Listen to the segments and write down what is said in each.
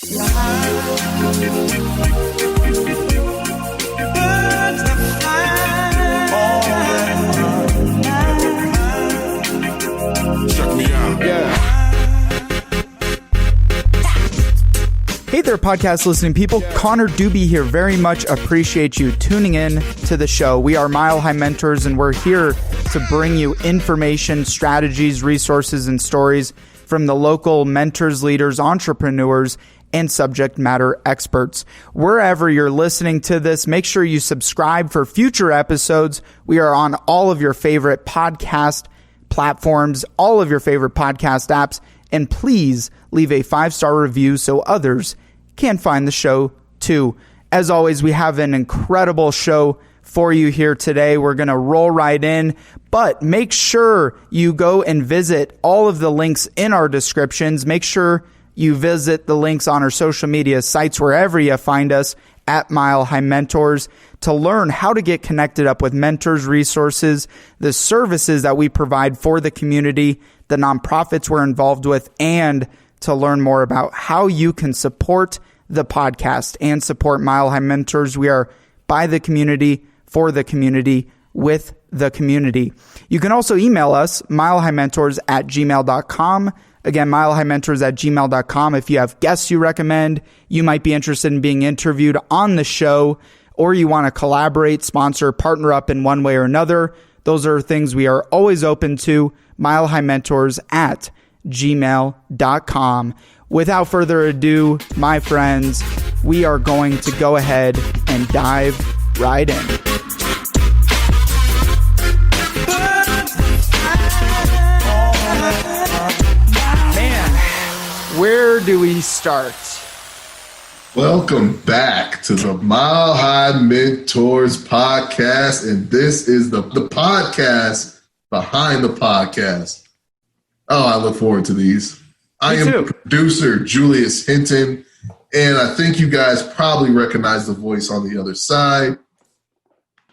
Hey there, podcast listening people. Connor Dube here. Very much appreciate you tuning in to the show. We are Mile High Mentors, and we're here to bring you information, strategies, resources, and stories from the local mentors, leaders, entrepreneurs, and subject matter experts. Wherever you're listening to this, make sure you subscribe for future episodes. We are on all of your favorite podcast platforms, all of your favorite podcast apps, and please leave a 5-star review so others can find the show too. As always, we have an incredible show for you here today. We're going to roll right in, but make sure you go and visit all of the links in our descriptions. Make sure you visit the links on our social media sites, wherever you find us at Mile High Mentors, to learn how to get connected up with mentors, resources, the services that we provide for the community, the nonprofits we're involved with, and to learn more about how you can support the podcast and support Mile High Mentors. We are by the community, for the community, with the community. You can also email us, milehighmentors@gmail.com. Again, milehighmentors@gmail.com. If you have guests you recommend, you might be interested in being interviewed on the show, or you want to collaborate, sponsor, partner up in one way or another, those are things we are always open to. milehighmentors@gmail.com. Without further ado, my friends, we are going to go ahead and dive right in. Man, where do we start? Welcome back to the Mile High Mentors podcast, and this is the podcast behind the podcast. Oh, I look forward to these. I am producer Julius Hinton, and I think you guys probably recognize the voice on the other side.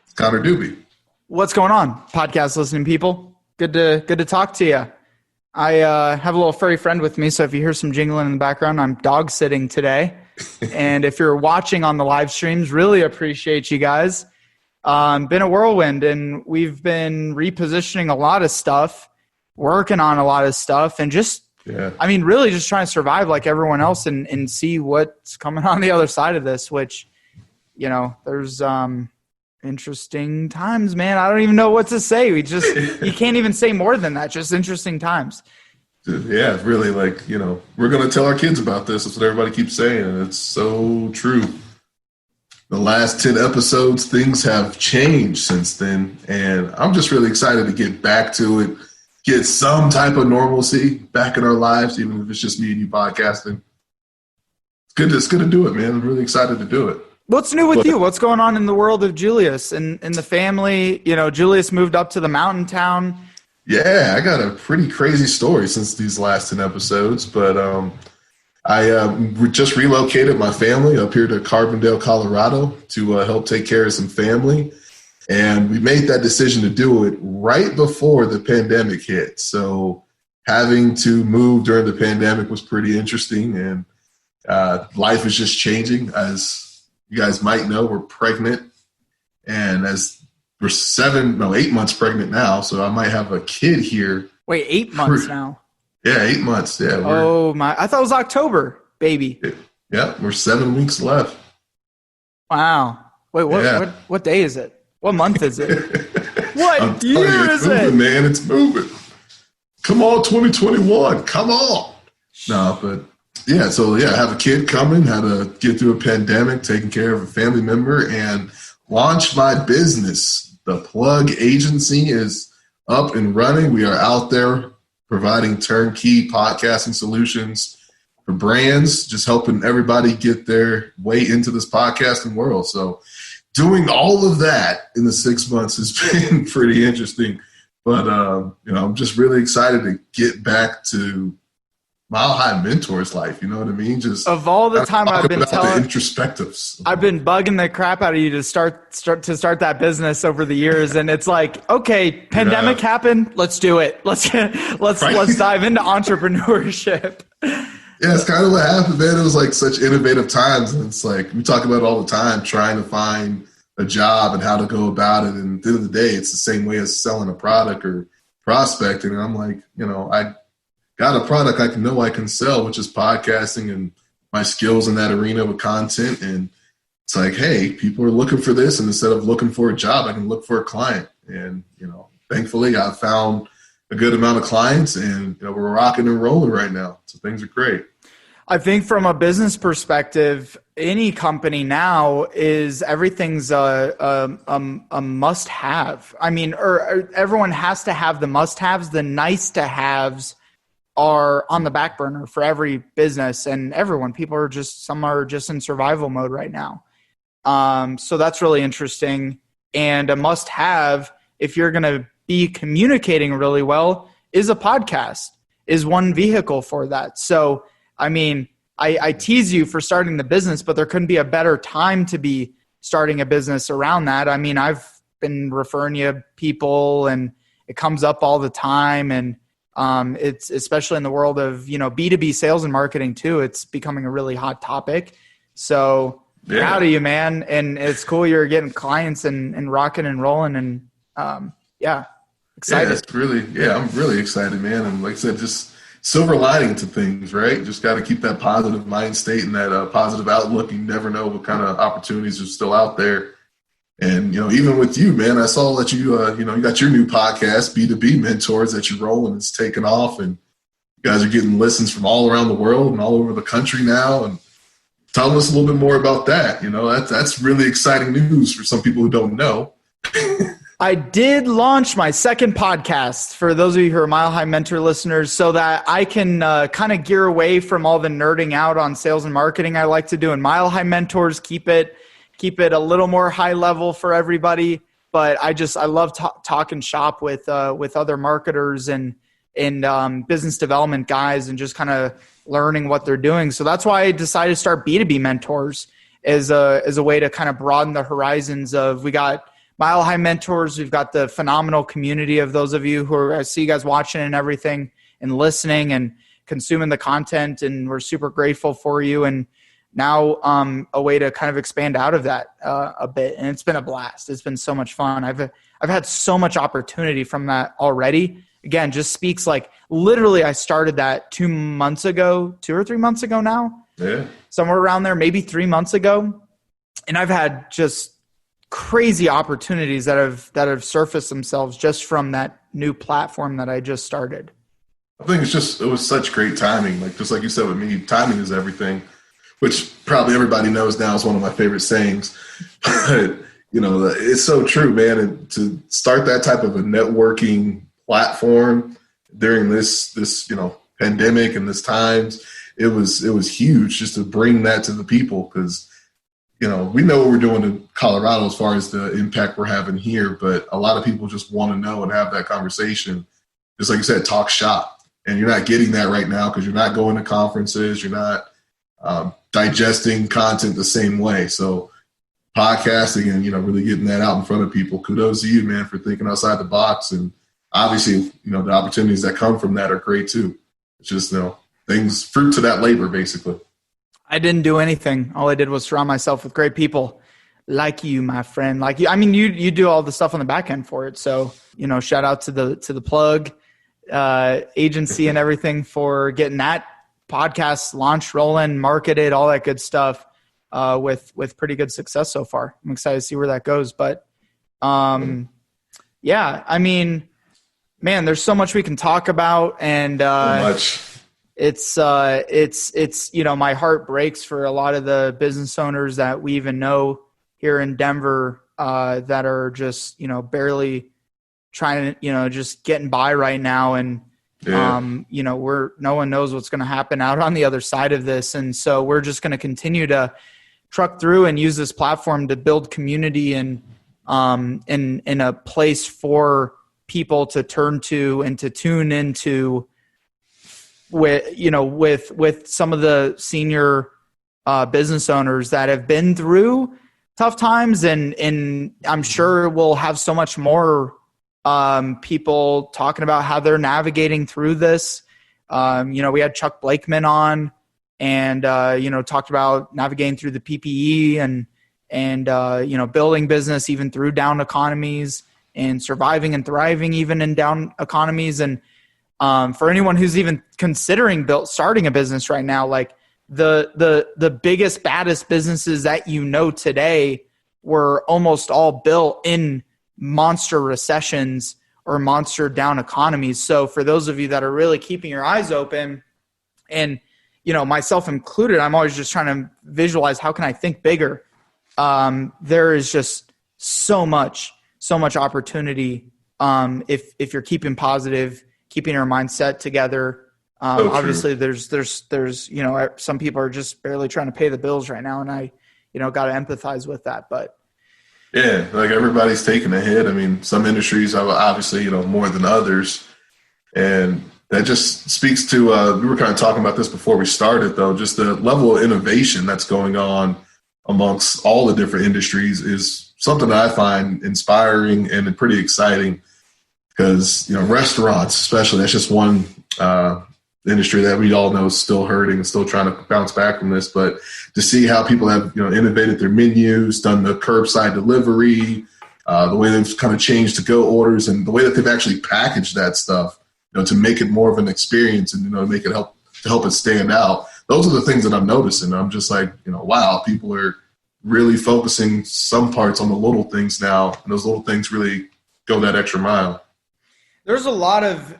It's Connor Dube. What's going on, podcast listening people? Good to talk to you. I have a little furry friend with me, so if you hear some jingling in the background, I'm dog sitting today. And if you're watching on the live streams, really appreciate you guys. Been a whirlwind, and we've been repositioning a lot of stuff, working on a lot of stuff, and really just trying to survive like everyone else and see what's coming on the other side of this, which, there's interesting times, man. I don't even know what to say. You can't even say more than that. Just interesting times. Yeah, really, we're going to tell our kids about this. That's what everybody keeps saying, and it's so true. The last 10 episodes, things have changed since then, and I'm just really excited to get back to it, get some type of normalcy back in our lives, even if it's just me and you podcasting. It's good to do it, man. I'm really excited to do it. What's new with you? What's going on in the world of Julius and the family? Julius moved up to the mountain town. Yeah, I got a pretty crazy story since these last 10 episodes, but I just relocated my family up here to Carbondale, Colorado to help take care of some family. And we made that decision to do it right before the pandemic hit. So having to move during the pandemic was pretty interesting, and life is just changing. As you guys might know, we're pregnant, and as we're 8 months pregnant now, so I might have a kid here. Wait, 8 months now? Yeah, 8 months. Yeah. Oh my! I thought it was October, baby. Yeah, we're 7 weeks left. Wow. Wait, what day is it? What month is it? What year is it? Man, it's moving. Come on, 2021. Come on. No, but yeah, I have a kid coming, had to get through a pandemic, taking care of a family member, and launch my business. The Plug Agency is up and running. We are out there providing turnkey podcasting solutions for brands, just helping everybody get their way into this podcasting world. So doing all of that in the 6 months has been pretty interesting. But, I'm just really excited to get back to Mile High Mentors life. You know what I mean? Just of all the time I've been telling, introspectives. I've been bugging the crap out of you to start that business over the years, and it's like, okay, pandemic happened, let's do it. Let's dive into entrepreneurship. Yeah, it's kind of what happened, man. It was like such innovative times. And it's like, we talk about it all the time, trying to find a job and how to go about it. And at the end of the day, it's the same way as selling a product or prospecting. And I'm like, I got a product I can sell, which is podcasting and my skills in that arena with content. And it's like, hey, people are looking for this. And instead of looking for a job, I can look for a client. And, thankfully I've found a good amount of clients, and we're rocking and rolling right now. So things are great. I think from a business perspective, any company now is everything's a must-have. I mean, or everyone has to have the must-haves. The nice-to-haves are on the back burner for every business and everyone. Some are just in survival mode right now. So that's really interesting. And a must-have, if you're going to be communicating really well, is a podcast, is one vehicle for that. So, I mean, I tease you for starting the business, but there couldn't be a better time to be starting a business around that. I mean, I've been referring you people, and it comes up all the time. And it's especially in the world of, B2B sales and marketing too. It's becoming a really hot topic. So proud of you, man. And it's cool you're getting clients and rocking and rolling. And excited. I'm really excited, man. And like I said, just silver lining to things, right? Just got to keep that positive mind state and that positive outlook. You never know what kind of opportunities are still out there. And, even with you, man, I saw that you got your new podcast, B2B Mentors, that you're rolling. It's taken off, and you guys are getting listens from all around the world and all over the country now. And tell us a little bit more about that. That's really exciting news for some people who don't know. I did launch my second podcast for those of you who are Mile High Mentor listeners, so that I can kind of gear away from all the nerding out on sales and marketing I like to do. And Mile High Mentors, keep it a little more high level for everybody. But I love talking shop with other marketers and business development guys, and just kind of learning what they're doing. So that's why I decided to start B2B Mentors as a way to kind of broaden the horizons of, we got Mile High Mentors. We've got the phenomenal community of those of you I see you guys watching and everything and listening and consuming the content. And we're super grateful for you. And now a way to kind of expand out of that a bit. And it's been a blast. It's been so much fun. I've had so much opportunity from that already. Again, just speaks like literally I started that 2 or 3 months ago now. Yeah. Somewhere around there, maybe 3 months ago. And I've had just crazy opportunities that have surfaced themselves just from that new platform that I just started. I think it was such great timing. Like, just like you said with me, timing is everything, which probably everybody knows now is one of my favorite sayings. But, it's so true, man. And to start that type of a networking platform during this pandemic and this times, it was huge just to bring that to the people, because we know what we're doing in Colorado as far as the impact we're having here, but a lot of people just want to know and have that conversation. Just like you said, talk shop. And you're not getting that right now because you're not going to conferences. You're not digesting content the same way. So podcasting and, really getting that out in front of people. Kudos to you, man, for thinking outside the box. And obviously, the opportunities that come from that are great too. It's just, fruit to that labor, basically. I didn't do anything. All I did was surround myself with great people like you, my friend. Like you. I mean, you do all the stuff on the back end for it. So, shout out to the plug agency and everything for getting that podcast launched, rolling, marketed, all that good stuff with pretty good success so far. I'm excited to see where that goes. But yeah, I mean, man, there's so much we can talk about, and so much. It's my heart breaks for a lot of the business owners that we even know here in Denver that are just, barely trying to, just getting by right now. And, no one knows what's going to happen out on the other side of this. And so we're just going to continue to truck through and use this platform to build community and in a place for people to turn to and to tune into with some of the senior business owners that have been through tough times, and I'm sure we'll have so much more people talking about how they're navigating through this. We had Chuck Blakeman on and talked about navigating through the PPE and building business even through down economies, and surviving and thriving even in down economies. And for anyone who's even considering starting a business right now, like the biggest, baddest businesses that today were almost all built in monster recessions or monster down economies. So for those of you that are really keeping your eyes open, and myself included, I'm always just trying to visualize, how can I think bigger? There is just so much opportunity if you're keeping positive, keeping your mindset together. Obviously there's some people are just barely trying to pay the bills right now, and I got to empathize with that. But yeah, like everybody's taking a hit. I mean, some industries are obviously more than others, and that just speaks to we were kind of talking about this before we started, though, just the level of innovation that's going on amongst all the different industries is something that I find inspiring and pretty exciting, because restaurants especially, that's just one industry that we all know is still hurting and still trying to bounce back from this. But to see how people have innovated their menus, done the curbside delivery, the way they've kind of changed to go orders, and the way that they've actually packaged that stuff, to make it more of an experience and make it help it stand out. Those are the things that I'm noticing. I'm just like, wow, people are really focusing some parts on the little things now, and those little things really go that extra mile. There's a lot of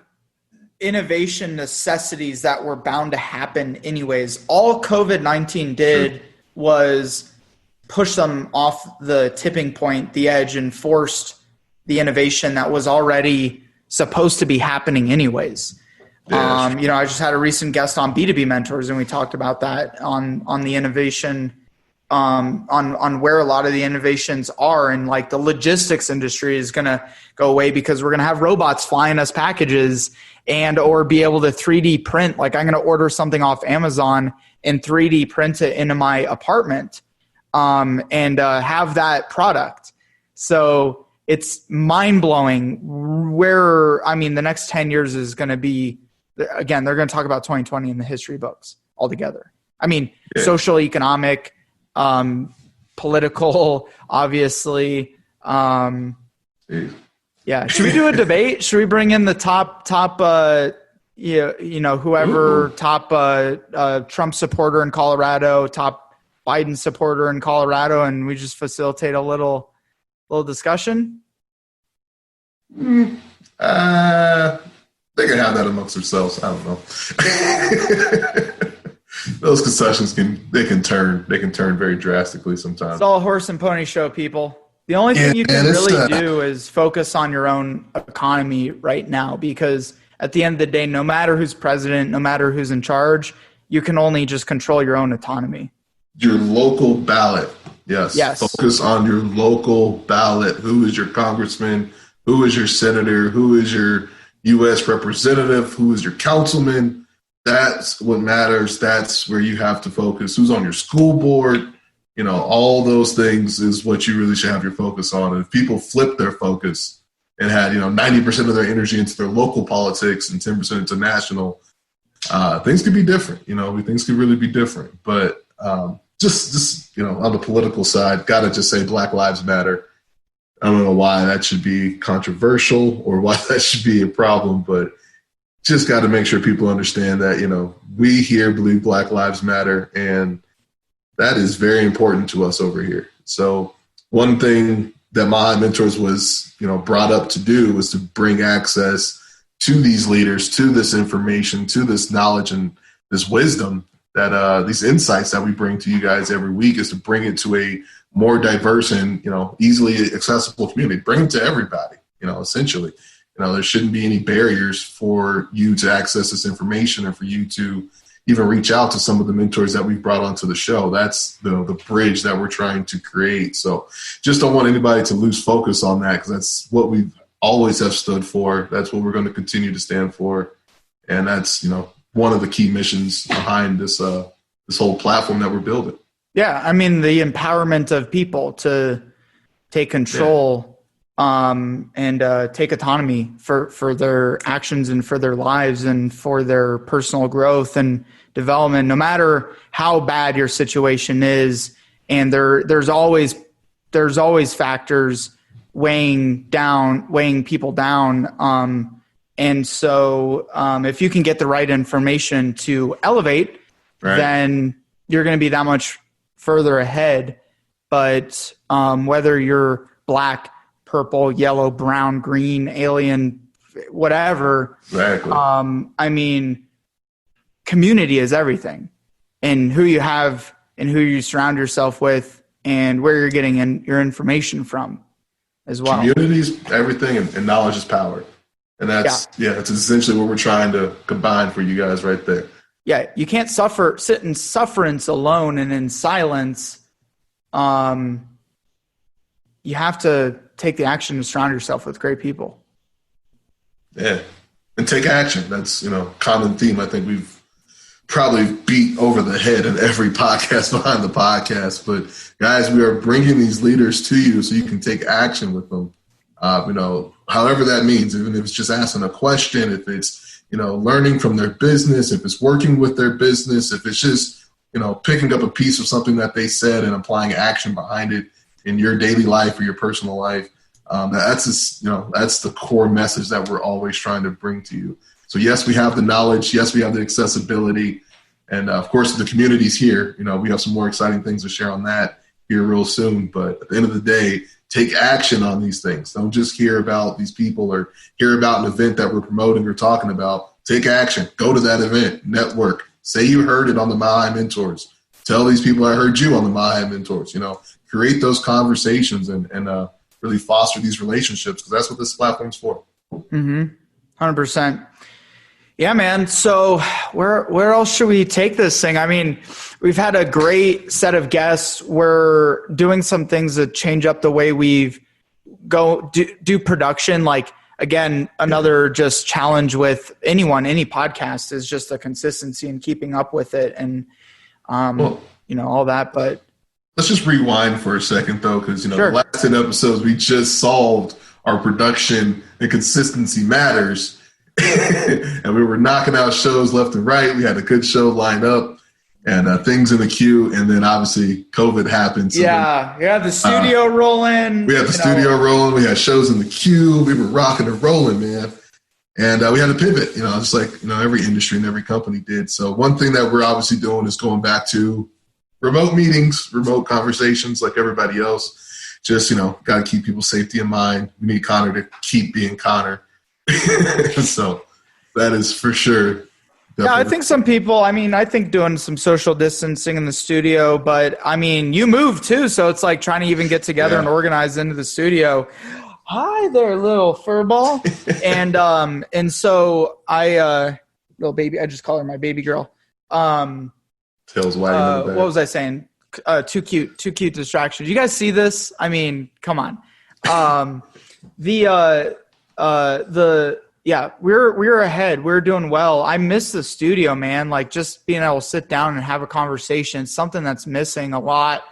innovation necessities that were bound to happen anyways. All COVID-19 did was push them off the tipping point, the edge, and forced the innovation that was already supposed to be happening anyways. I just had a recent guest on B2B Mentors, and we talked about that on the innovation, on where a lot of the innovations are, and like the logistics industry is going to go away because we're going to have robots flying us packages or be able to 3D print. Like, I'm going to order something off Amazon and 3D print it into my apartment and have that product. So it's mind-blowing the next 10 years is going to be, again, they're going to talk about 2020 in the history books altogether. Social, economic, political, obviously. Yeah. Should we do a debate? Should we bring in the top whoever, top Trump supporter in Colorado, top Biden supporter in Colorado, and we just facilitate a little discussion? They can have that amongst themselves. I don't know. Those concessions can turn very drastically sometimes. It's all a horse and pony show, people. The only thing you can really do is focus on your own economy right now, because at the end of the day, no matter who's president, no matter who's in charge, you can only just control your own autonomy. Your local ballot. Yes. Focus on your local ballot. Who is your congressman? Who is your senator? Who is your U.S. representative? Who is your councilman? That's what matters. That's where you have to focus. Who's on your school board? All those things is what you really should have your focus on. And if people flip their focus and had, 90% of their energy into their local politics and 10% into national, things could be different. Things could really be different. But just on the political side, got to just say Black Lives Matter. I don't know why that should be controversial or why that should be a problem, but just got to make sure people understand that, we here believe Black Lives Matter, and that is very important to us over here. So one thing that Mile High Mentors was, brought up to do was to bring access to these leaders, to this information, to this knowledge and this wisdom that these insights that we bring to you guys every week, is to bring it to a more diverse and, easily accessible community. Bring it to everybody, essentially. There shouldn't be any barriers for you to access this information or for you to even reach out to some of the mentors that we've brought onto the show. That's the bridge that we're trying to create. So just don't want anybody to lose focus on that, because that's what we always have stood for. That's what we're going to continue to stand for. And that's, one of the key missions behind this whole platform that we're building. Yeah. The empowerment of people to take control and take autonomy for their actions and for their lives and for their personal growth and development, no matter how bad your situation is. And there's always factors weighing people down. And so if you can get the right information to elevate, then you're going to be that much further ahead. But whether you're black, purple, yellow, brown, green, alien, whatever, I mean, community is everything. And who you have and who you surround yourself with and where you're getting your information from as well. Community is everything, and knowledge is power. And that's essentially what we're trying to combine for you guys right there. Yeah, you can't sit in sufferance alone and in silence. You have to take the action to surround yourself with great people. Yeah, and take action. That's, common theme I think we've probably beat over the head in every podcast behind the podcast. But guys, we are bringing these leaders to you so you can take action with them. However that means, even if it's just asking a question, if it's, learning from their business, if it's working with their business, if it's just, picking up a piece of something that they said and applying action behind it in your daily life or your personal life. That's the core message that we're always trying to bring to you. So yes, we have the knowledge. Yes, we have the accessibility. And of course, the community's here. We have some more exciting things to share on that here real soon. But at the end of the day, take action on these things. Don't just hear about these people or hear about an event that we're promoting or talking about. Take action. Go to that event. Network. Say you heard it on the Mile High Mentors. Tell these people I heard you on the Mile High Mentors. Create those conversations and really foster these relationships, because that's what this platform's for. 100%. Yeah, man. So where else should we take this thing? I mean, we've had a great set of guests. We're doing some things that change up the way we do production. Like, again, another just challenge with any podcast is just the consistency and keeping up with it and, all that. But let's just rewind for a second, though, because, sure. The last 10 episodes, we just solved our production and consistency matters. And we were knocking out shows left and right. We had a good show lined up and things in the queue. And then obviously COVID happened. So we had the studio rolling. We had the studio rolling. We had shows in the queue. We were rocking and rolling, man. And we had to pivot, just like, every industry and every company did. So one thing that we're obviously doing is going back to remote meetings, remote conversations like everybody else. Just, got to keep people's safety in mind. We need Connor to keep being Connor. So that is for sure. Definitely. Yeah, I think some people, I think doing some social distancing in the studio, but you move too. So it's like trying to even get together and organize into the studio. Hi there, little furball. And so little baby, I just call her my baby girl. Tails wagging in the back. What was I saying? Too cute distractions. You guys see this? Come on. We're ahead. We're doing well. I miss the studio, man. Like just being able to sit down and have a conversation, something that's missing a lot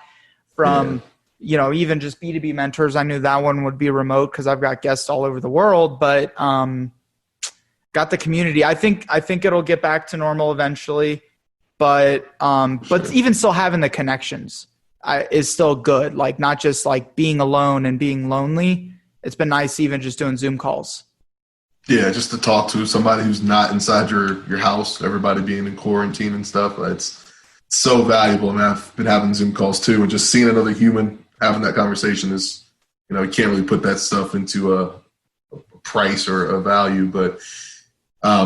from, even just B2B mentors. I knew that one would be remote because I've got guests all over the world, but got the community. I think it'll get back to normal eventually, but even still having the connections is still good. Like not just like being alone and being lonely. It's been nice even just doing Zoom calls. Yeah, just to talk to somebody who's not inside your house, everybody being in quarantine and stuff. It's so valuable. And I've been having Zoom calls too, and just seeing another human having that conversation is, you can't really put that stuff into a price or a value. But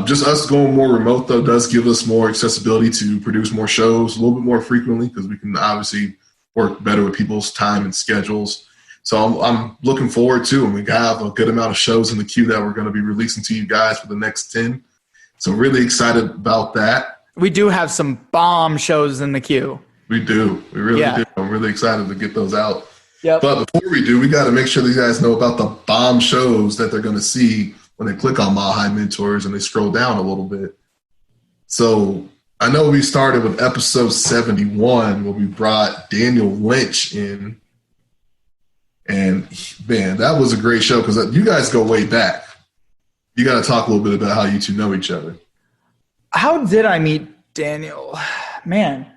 just us going more remote, though, does give us more accessibility to produce more shows a little bit more frequently because we can obviously work better with people's time and schedules. So I'm looking forward to, and we have a good amount of shows in the queue that we're going to be releasing to you guys for the next 10. So really excited about that. We do have some bomb shows in the queue. We do. We really do. I'm really excited to get those out. Yep. But before we do, we got to make sure these guys know about the bomb shows that they're going to see when they click on Mile High Mentors and they scroll down a little bit. So I know we started with episode 71 where we brought Daniel Lynch in. And man, that was a great show because you guys go way back. You got to talk a little bit about how you two know each other. How did I meet Daniel? Man,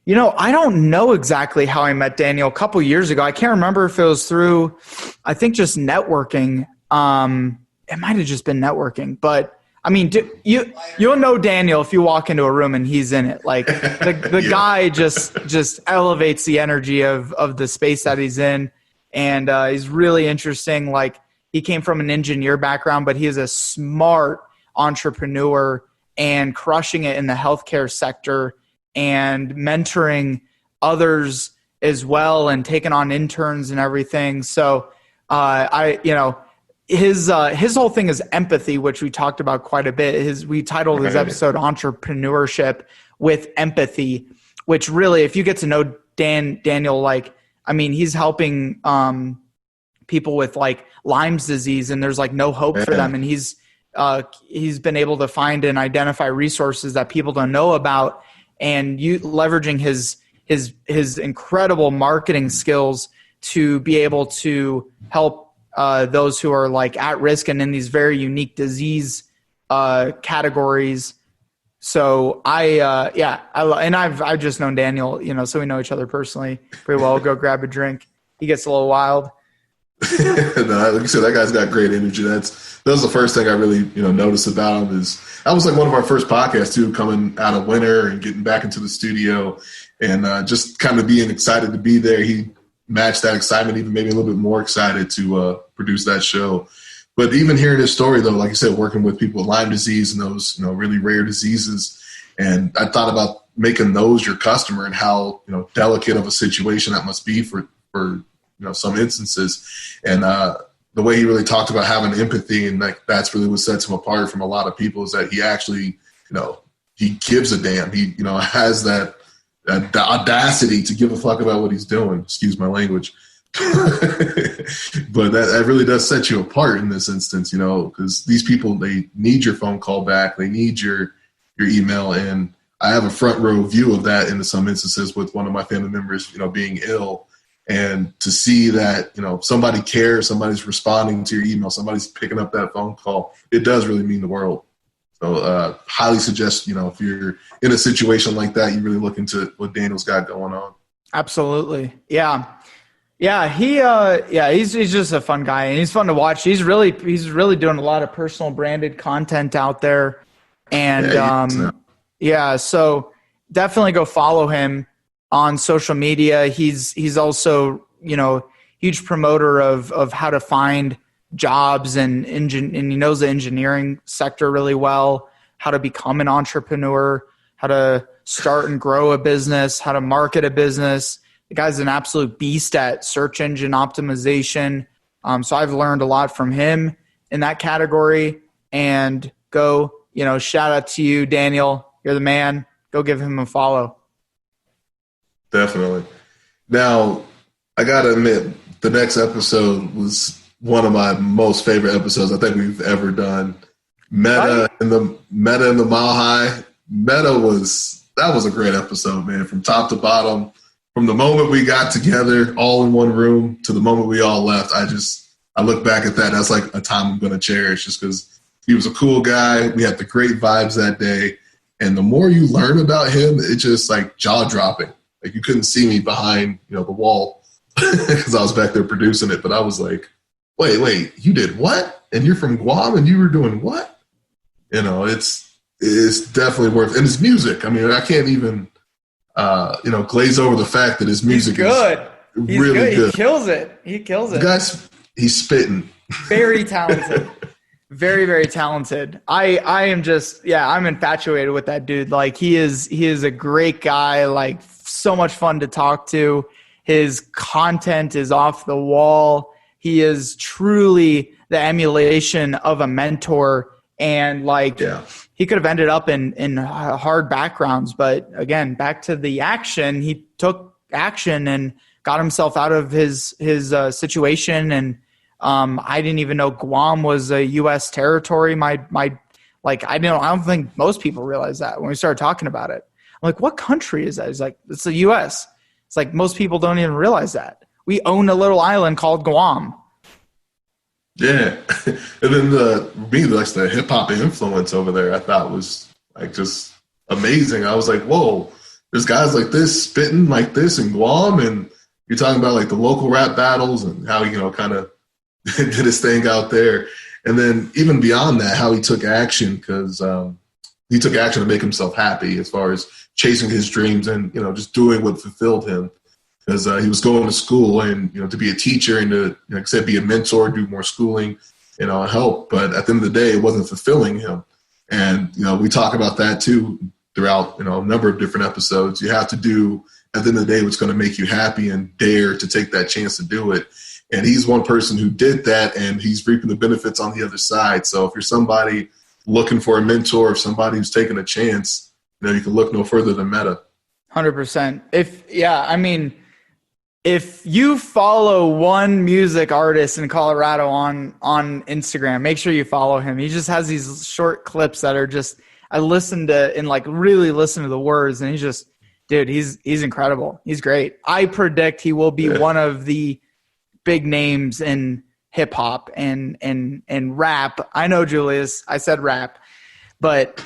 I don't know exactly how I met Daniel a couple years ago. I can't remember if it was through, I think, just networking. It might have just been networking, but I mean, you'll know Daniel if you walk into a room and he's in it. Like the guy just elevates the energy of the space that he's in, and he's really interesting. Like, he came from an engineer background, but he is a smart entrepreneur and crushing it in the healthcare sector and mentoring others as well and taking on interns and everything. So his whole thing is empathy, which we talked about quite a bit. We titled his episode Entrepreneurship with Empathy, which really, if you get to know Daniel, like, I mean, he's helping people with like Lyme's disease, and there's like no hope for them. And he's been able to find and identify resources that people don't know about, and leveraging his incredible marketing skills to be able to help those who are like at risk and in these very unique disease categories. So I've just known Daniel, so we know each other personally pretty well. Go grab a drink. He gets a little wild. No, like you said, that guy's got great energy. That was the first thing I really, noticed about him. Is that was like one of our first podcasts too, coming out of winter and getting back into the studio, and just kind of being excited to be there. He matched that excitement, even maybe a little bit more excited to produce that show. But even hearing his story, though, like you said, working with people with Lyme disease and those, really rare diseases, and I thought about making those your customer and how, delicate of a situation that must be for some instances. And the way he really talked about having empathy, and like that's really what sets him apart from a lot of people, is that he actually, he gives a damn. He, has that the audacity to give a fuck about what he's doing. Excuse my language. But that really does set you apart in this instance, because these people, they need your phone call back. They need your email. And I have a front row view of that in some instances with one of my family members, being ill. And to see that, somebody cares, somebody's responding to your email, somebody's picking up that phone call, it does really mean the world. So highly suggest, if you're in a situation like that, you really look into what Daniel's got going on. Absolutely. Yeah. Yeah. He's just a fun guy, and he's fun to watch. He's really doing a lot of personal branded content out there. And so definitely go follow him on social media. He's also, huge promoter of how to find jobs and he knows the engineering sector really well, how to become an entrepreneur, how to start and grow a business, how to market a business. The guy's an absolute beast at search engine optimization. So I've learned a lot from him in that category. And go, shout out to you, Daniel. You're the man. Go give him a follow. Definitely. Now, I got to admit, the next episode was one of my most favorite episodes I think we've ever done. Meta in the Mile High. That was a great episode, man. From top to bottom, from the moment we got together all in one room to the moment we all left, I look back at that. That's like a time I'm going to cherish, just because he was a cool guy. We had the great vibes that day. And the more you learn about him, it's just like jaw dropping. Like, you couldn't see me behind, the wall because I was back there producing it. But I was like, wait, you did what? And you're from Guam and you were doing what? It's definitely worth, and his music. I mean, I can't even, glaze over the fact that his music is really good. He kills it. Guys, he's spitting. Very talented. Very, very talented. I am just, I'm infatuated with that dude. Like, he is a great guy, like so much fun to talk to. His content is off the wall. He is truly the emulation of a mentor. And he could have ended up in hard backgrounds, but again, back to the action, he took action and got himself out of his situation. And I didn't even know Guam was a U.S. territory. I don't think most people realize that when we started talking about it. I'm like, what country is that? He's like, it's the U.S. It's like, most people don't even realize that. we own a little island called Guam. Yeah. And then the hip hop influence over there, I thought was like just amazing. I was like, whoa, there's guys like this spitting like this in Guam, and you're talking about like the local rap battles and how he, kind of did his thing out there. And then even beyond that, how he took action, because he took action to make himself happy as far as chasing his dreams and, just doing what fulfilled him. Because he was going to school and, to be a teacher and to, like I said, be a mentor, do more schooling, and help. But at the end of the day, it wasn't fulfilling him. And, we talk about that too throughout, a number of different episodes. You have to do, at the end of the day, what's going to make you happy and dare to take that chance to do it. And he's one person who did that, and he's reaping the benefits on the other side. So if you're somebody looking for a mentor, or somebody who's taking a chance, you can look no further than Meta. 100%. If you follow one music artist in Colorado on Instagram, make sure you follow him. He just has these short clips that are just, I listen to and like really listen to the words, and he's just, dude, he's incredible. He's great. I predict he will be one of the big names in hip hop and rap. I know, Julius, I said rap, but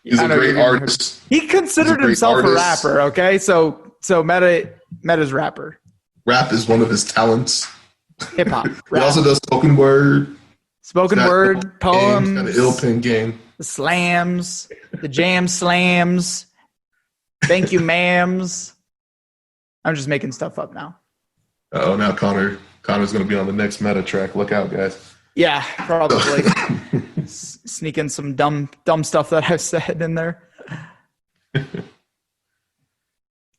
he's a great artist. He considered himself a rapper. Okay. So Meta's rapper. Rap is one of his talents. Hip hop. He also does spoken word. Poems. Got an ill pen game. The slams, the jam slams. Thank you, ma'ams. I'm just making stuff up now. Oh, now Connor's going to be on the next Meta track. Look out, guys. Yeah, probably. Sneak in some dumb stuff that I've said in there. I'd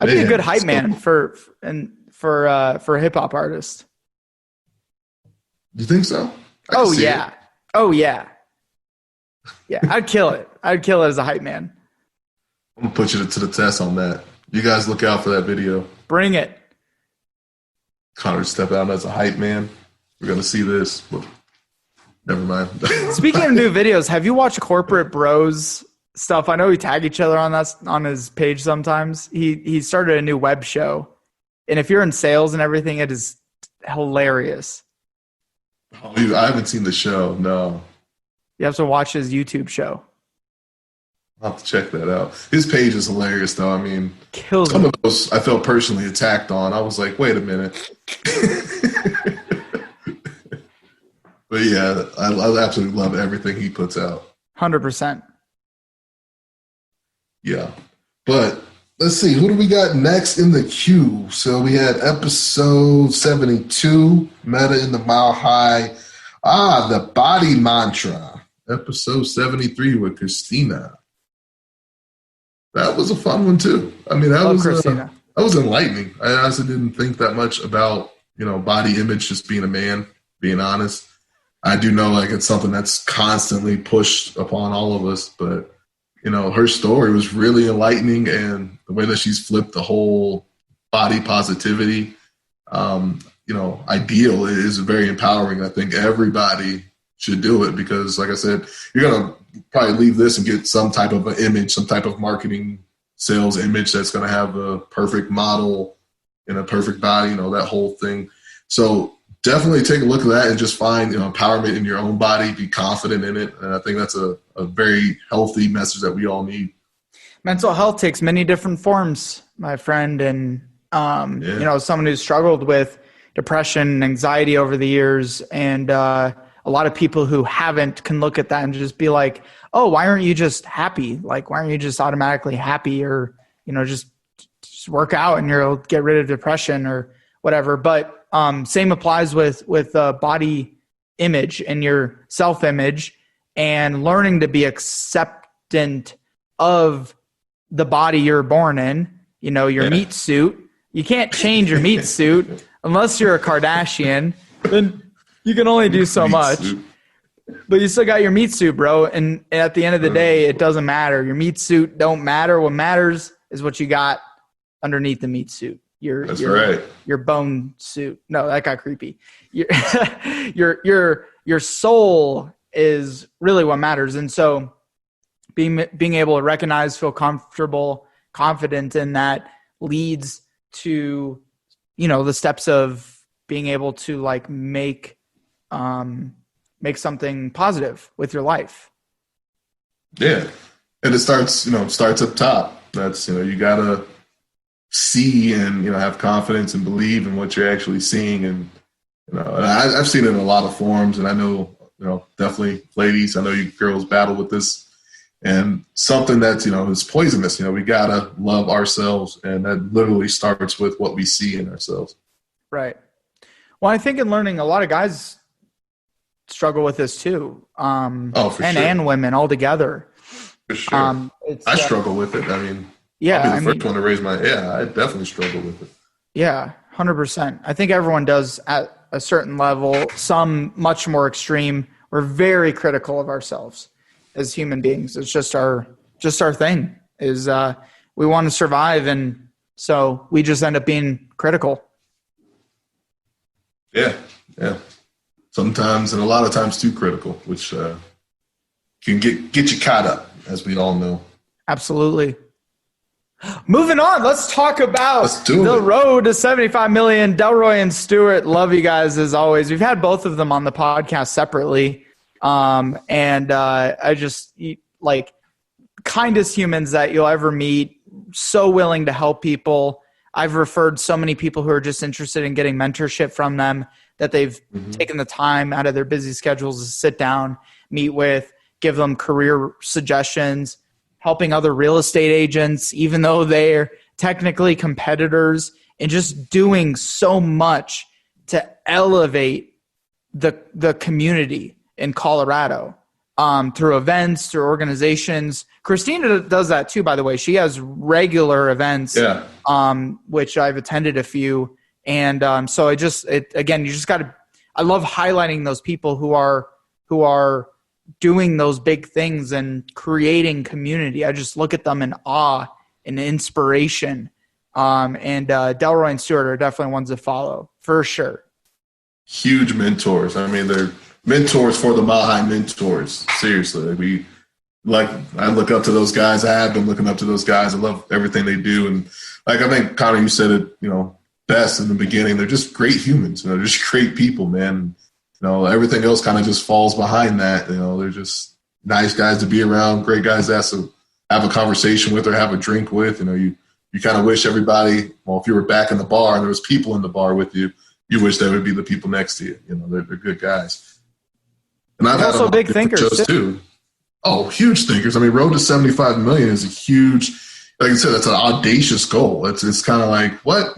be a good hype man for a hip hop artist. You think so? Oh yeah. Yeah, I'd kill it. I'd kill it as a hype man. I'm gonna put you to the test on that. You guys look out for that video. Bring it. Connor step out as a hype man. We're gonna see this. But never mind. Speaking of new videos, have you watched Corporate Bros stuff? I know we tag each other on his page sometimes. He started a new web show, and if you're in sales and everything, it is hilarious. Oh, I haven't seen the show. No. You have to watch his YouTube show. I'll have to check that out. His page is hilarious, though. I mean, some of those I felt personally attacked on. I was like, wait a minute. But yeah, I absolutely love everything he puts out. 100%. Yeah. But let's see. Who do we got next in the queue? So we had episode 72, Meta in the Mile High. The Body Mantra. Episode 73 with Christina. That was a fun one too. I mean, that was enlightening. I honestly didn't think that much about, body image, just being a man, being honest. I do know like it's something that's constantly pushed upon all of us, but her story was really enlightening, and the way that she's flipped the whole body positivity, ideal is very empowering. I think everybody should do it because, like I said, you're going to probably leave this and get some type of an image, some type of marketing sales image that's going to have a perfect model and a perfect body, that whole thing. So definitely take a look at that and just find empowerment in your own body, be confident in it. And I think that's a very healthy message that we all need. Mental health takes many different forms, my friend. And, someone who's struggled with depression and anxiety over the years, and a lot of people who haven't can look at that and just be like, oh, why aren't you just happy? Like, why aren't you just automatically happy, or, just work out and you'll get rid of depression or whatever. But same applies with body image and your self-image, and learning to be acceptant of the body you're born in, your meat suit. You can't change your meat suit unless you're a Kardashian. Then you can only do so much. But you still got your meat suit, bro. And at the end of the day, it doesn't matter. Your meat suit don't matter. What matters is what you got underneath the meat suit. Your bone suit. No, that got creepy. Your soul is really what matters. And so being able to recognize, feel comfortable, confident in that leads to the steps of being able to like make something positive with your life. Yeah. And it starts up top. That's, you gotta see and, have confidence and believe in what you're actually seeing. And, and I've seen it in a lot of forums, and I know, definitely ladies, I know you girls battle with this. And something that's, is poisonous. We got to love ourselves. And that literally starts with what we see in ourselves. Right. Well, I think in learning, a lot of guys struggle with this too. For sure. And women all together. For sure. I struggle with it. I mean, I'll be the first one to raise I definitely struggle with it. Yeah, 100%. I think everyone does at a certain level, some much more extreme. We're very critical of ourselves as human beings. It's just our thing is we want to survive. And so we just end up being critical. Yeah. Sometimes, and a lot of times too critical, which can get you caught up, as we all know. Absolutely. Moving on, let's talk about the road to 75 million. Delroy and Stewart, love you guys as always. We've had both of them on the podcast separately. And I just like kindest humans that you'll ever meet, so willing to help people. I've referred so many people who are just interested in getting mentorship from them that they've taken the time out of their busy schedules to sit down, meet with, give them career suggestions, helping other real estate agents, even though they're technically competitors, and just doing so much to elevate the community in Colorado through events, through organizations. Christina does that too, by the way. She has regular events, which I've attended a few. And so again, you just got to, I love highlighting those people who are doing those big things and creating community. I just look at them in awe and inspiration. And Delroy and Stewart are definitely ones to follow for sure. Huge mentors. I mean, they're mentors for the Mile High mentors. Seriously. I look up to those guys. I have been looking up to those guys. I love everything they do. And like, I think Connor, you said it, best in the beginning. They're just great humans, just great people, man. Everything else kind of just falls behind that. They're just nice guys to be around, great guys to have a conversation with or have a drink with. You kind of wish everybody, if you were back in the bar and there was people in the bar with you, you wish they would be the people next to you. They're good guys. And I've also big thinkers too. Oh, huge thinkers. I mean, road to 75 million is a huge, like I said, that's an audacious goal. It's kind of like, what,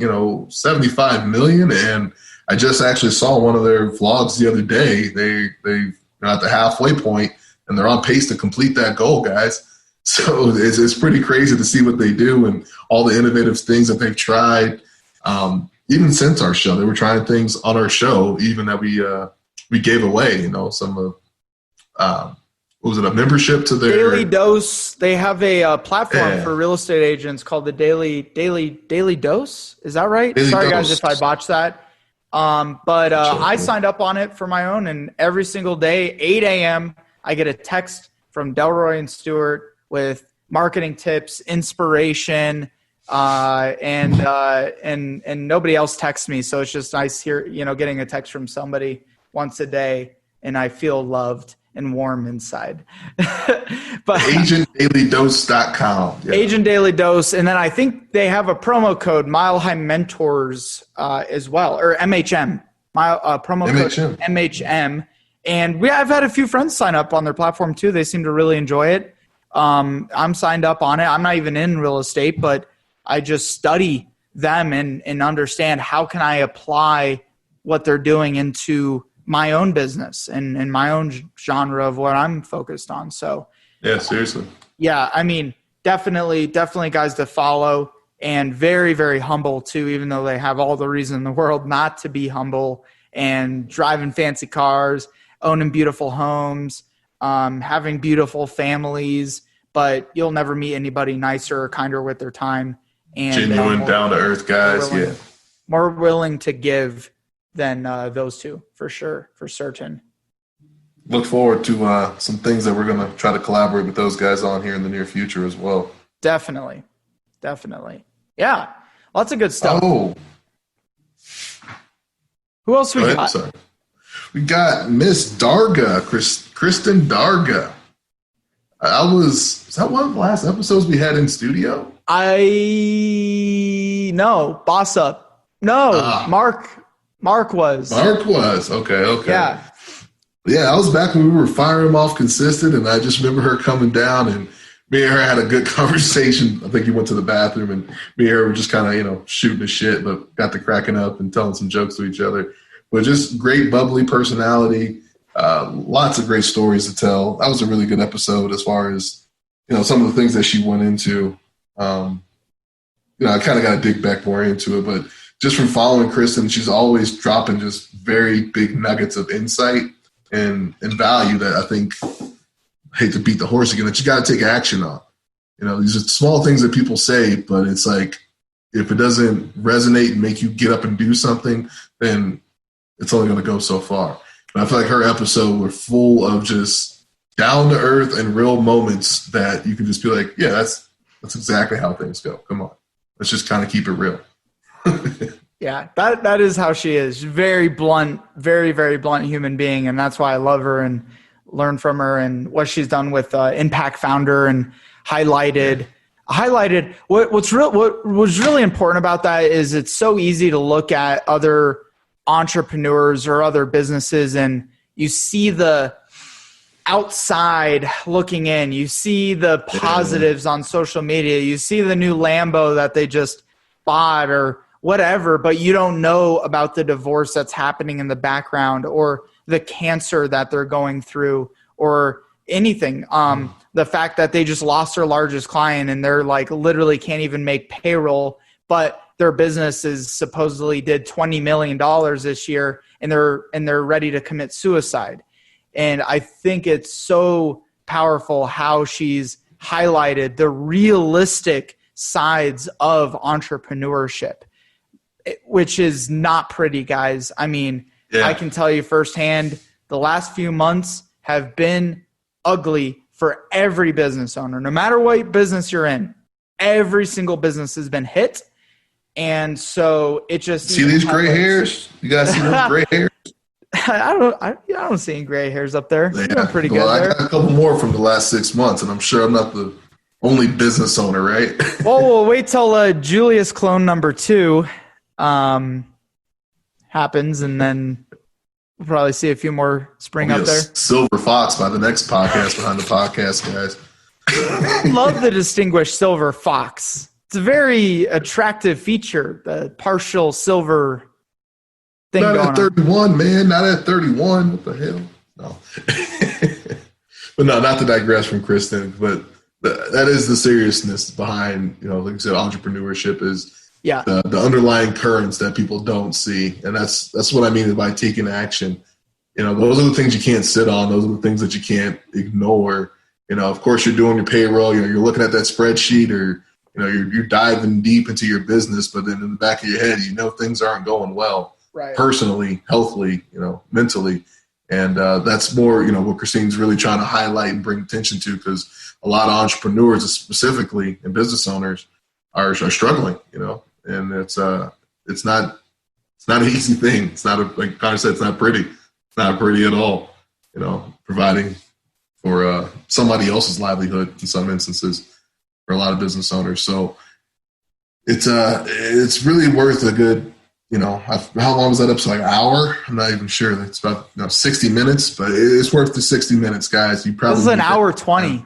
75 million. And I just actually saw one of their vlogs the other day. They're at the halfway point and they're on pace to complete that goal, guys. So it's pretty crazy to see what they do and all the innovative things that they've tried. Even since our show, they were trying things on our show, even that we gave away, some of, what was it, a membership to their Daily Dose. They have a platform for real estate agents called the Daily Dose. Is that right? Sorry, guys, if I botched that. But I signed up on it for my own, and every single day, 8 a.m., I get a text from Delroy and Stewart with marketing tips, inspiration, and nobody else texts me. So it's just nice here, getting a text from somebody once a day, and I feel loved and warm inside. But AgentDailyDose.com. Agent Daily Dose. And then I think they have a promo code, Mile High Mentors, as well, or MHM. Promo code MHM. And I've had a few friends sign up on their platform too. They seem to really enjoy it. I'm signed up on it. I'm not even in real estate, but I just study them and understand how can I apply what they're doing into my own business and my own genre of what I'm focused on. So yeah, seriously. Yeah. I mean, definitely guys to follow, and very, very humble too, even though they have all the reason in the world not to be humble, and driving fancy cars, owning beautiful homes, having beautiful families, but you'll never meet anybody nicer or kinder with their time. And genuine, down to earth guys. More willing to give than those two, for sure, for certain. Look forward to some things that we're going to try to collaborate with those guys on here in the near future as well. Definitely. Yeah. Lots of good stuff. Oh, Who else we Go ahead, got? sorry. We got Miss Darga, Kristen Darga. Is that one of the last episodes we had in studio? No, Boss Up. No, Mark was. Mark was. Okay. Yeah. Yeah, I was back when we were firing them off consistent, and I just remember her coming down, and me and her had a good conversation. I think you went to the bathroom, and me and her were just kind of, shooting the shit, but got to cracking up and telling some jokes to each other. But just great, bubbly personality, lots of great stories to tell. That was a really good episode as far as, some of the things that she went into. I kind of got to dig back more into it, but just from following Kristen, she's always dropping just very big nuggets of insight and value that I think, I hate to beat the horse again, that you got to take action on. These are small things that people say, but it's like, if it doesn't resonate and make you get up and do something, then it's only going to go so far. And I feel like her episode were full of just down to earth and real moments that you can just be like, yeah, that's exactly how things go. Come on. Let's just kind of keep it real. Yeah, that is how she is. Very blunt, very, very blunt human being. And that's why I love her and learn from her and what she's done with Impact Founder and highlighted what was really important about that is it's so easy to look at other entrepreneurs or other businesses and you see the outside looking in, you see the positives on social media, you see the new Lambo that they just bought or whatever, but you don't know about the divorce that's happening in the background or the cancer that they're going through or anything. The fact that they just lost their largest client and they're like literally can't even make payroll, but their business is supposedly did $20 million this year and they're ready to commit suicide. And I think it's so powerful how she's highlighted the realistic sides of entrepreneurship, which is not pretty, guys. I mean, I can tell you firsthand, the last few months have been ugly for every business owner. No matter what business you're in, every single business has been hit. And so it just see these gray hairs. You guys see those gray hairs? I don't see any gray hairs up there. You're doing pretty good I there. got a couple more from the last 6 months, and I'm sure I'm not the only business owner, right? Well, we'll wait till Julius clone number 2 happens, and then we'll probably see a few more spring up there. Silver fox by the next podcast behind the podcast, guys. Love the distinguished silver fox. It's a very attractive feature, the partial silver thing not going at 31, man. Not at 31. What the hell? No. But no, not to digress from Kristen, but that is the seriousness behind, like I said, entrepreneurship is the underlying currents that people don't see. And that's what I mean by taking action. Those are the things you can't sit on. Those are the things that you can't ignore. Of course, you're doing your payroll. You're looking at that spreadsheet or, you're diving deep into your business. But then in the back of your head, things aren't going well. Right. Personally, healthily, mentally. And that's more, what Christine's really trying to highlight and bring attention to because a lot of entrepreneurs specifically and business owners are struggling, and it's not an easy thing. It's not like Connor said, it's not pretty. It's not pretty at all, providing for somebody else's livelihood in some instances for a lot of business owners. So it's really worth a good, how long was that episode? Like an hour? I'm not even sure. It's about 60 minutes, but it's worth the 60 minutes, guys. You probably this is an hour 20.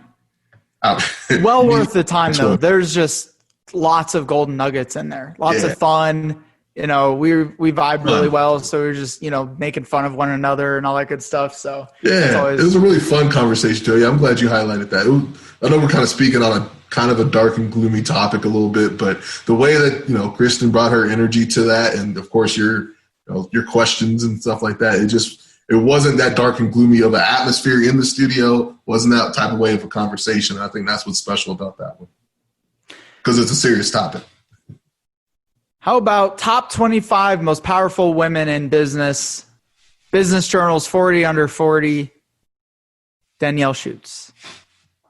Well worth the time, though. There's just lots of golden nuggets in there. Lots of fun. We vibe really well, so we're just making fun of one another and all that good stuff. So it was a really fun conversation, Joey. I'm glad you highlighted that. I know we're kind of speaking on a kind of a dark and gloomy topic a little bit, but the way that Kristen brought her energy to that, and of course your questions and stuff like that, it wasn't that dark and gloomy of an atmosphere in the studio. Wasn't that type of way of a conversation. I think that's what's special about that one because it's a serious topic. How about top 25 most powerful women in business? Business Journal's 40 Under 40. Danielle Schutz.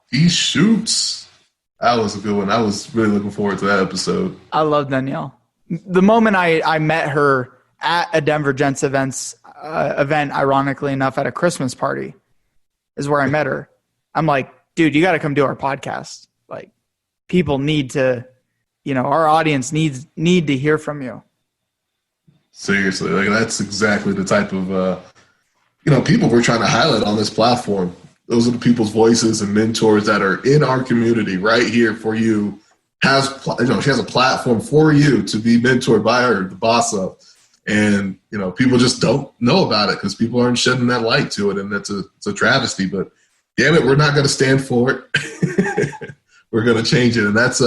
He shoots. That was a good one. I was really looking forward to that episode. I love Danielle. The moment I met her at a Denver Gents event, ironically enough, at a Christmas party is where I met her. I'm like, dude, you got to come do our podcast. Like, people need to, our audience need to hear from you. Seriously, like that's exactly the type of people we're trying to highlight on this platform. Those are the people's voices and mentors that are in our community right here for you. She has a platform for you to be mentored by her, the boss up. And, people just don't know about it because people aren't shedding that light to it. And it's a travesty, but damn it, we're not going to stand for it. We're going to change it. And that's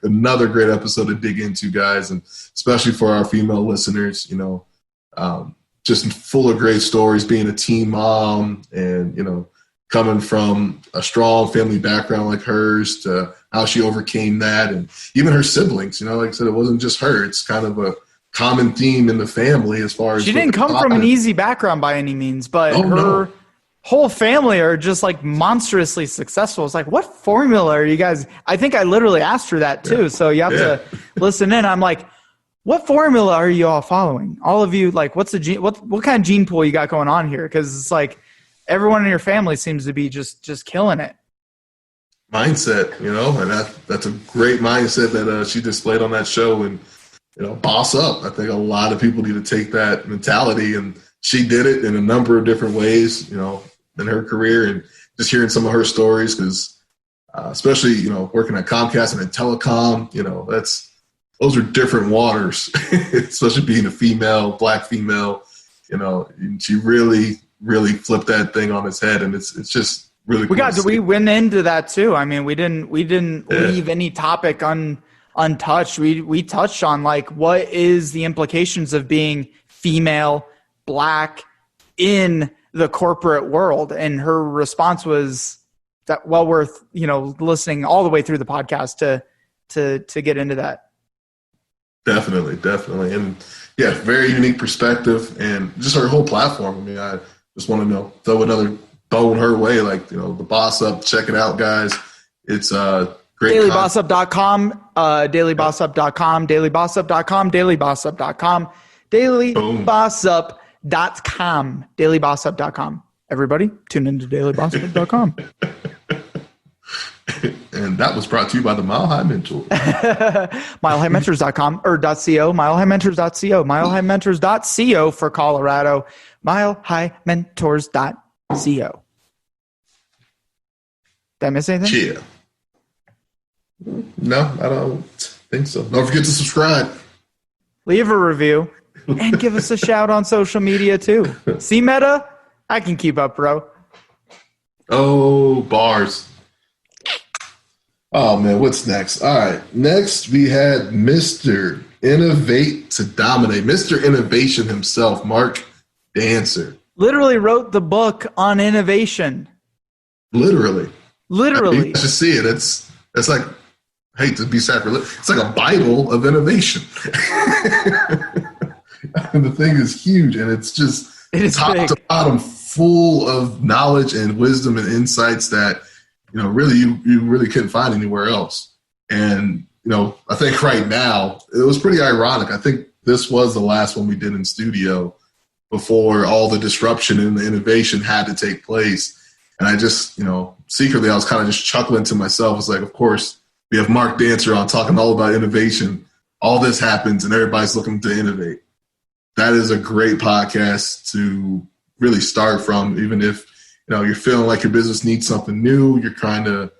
another great episode to dig into, guys. And especially for our female listeners, just full of great stories, being a teen mom and, coming from a strong family background like hers to how she overcame that. And even her siblings, like I said, it wasn't just her. It's kind of a common theme in the family as far as she didn't come from an easy background by any means, but her whole family are just like monstrously successful. It's like, what formula are you guys? I think I literally asked her that too. So you have to listen in. I'm like, what formula are you all following? All of you, like, what's the gene? What kind of gene pool you got going on here? Because it's like everyone in your family seems to be just killing it. Mindset, and that's a great mindset that she displayed on that show. And boss up. I think a lot of people need to take that mentality, and she did it in a number of different ways, in her career, and just hearing some of her stories, because especially, working at Comcast and in telecom, those are different waters, especially being a black female, and she really, really flipped that thing on its head. And it's just really cool. We went into that too. I mean, we didn't leave any topic untouched. We touched on like what is the implications of being female, black in the corporate world, and her response was that well worth listening all the way through the podcast to get into that. Definitely, and very unique perspective, and just her whole platform. I mean, I just want to throw another bone her way, like the boss up. Check it out, guys. It's great. DailyBossUp.com, DailyBossUp.com, DailyBossUp.com, DailyBossUp.com, DailyBossUp.com, DailyBossUp.com. Everybody, tune into DailyBossUp.com. And that was brought to you by the Mile High Mentor. MileHighMentors.com or .co, MileHighMentors.co, MileHighMentors.co for Colorado, MileHighMentors.co. Did I miss anything? Yeah. No, I don't think so. Don't forget to subscribe. Leave a review and give us a shout on social media too. See, Meta? I can keep up, bro. Oh, bars. Oh, man, what's next? All right. Next, we had Mr. Innovate to Dominate. Mr. Innovation himself, Mark Dancer. Literally wrote the book on innovation. Literally. You should see it. It's like, I hate to be sacrilegious, it's like a Bible of innovation. And the thing is huge, and it's just top to bottom full of knowledge and wisdom and insights that really you really couldn't find anywhere else. And I think right now it was pretty ironic. I think this was the last one we did in studio before all the disruption and the innovation had to take place. And I just secretly I was kind of just chuckling to myself. It's like, of course we have Mark Dancer on talking all about innovation. All this happens and everybody's looking to innovate. That is a great podcast to really start from, even if you're feeling like your business needs something new. You're trying to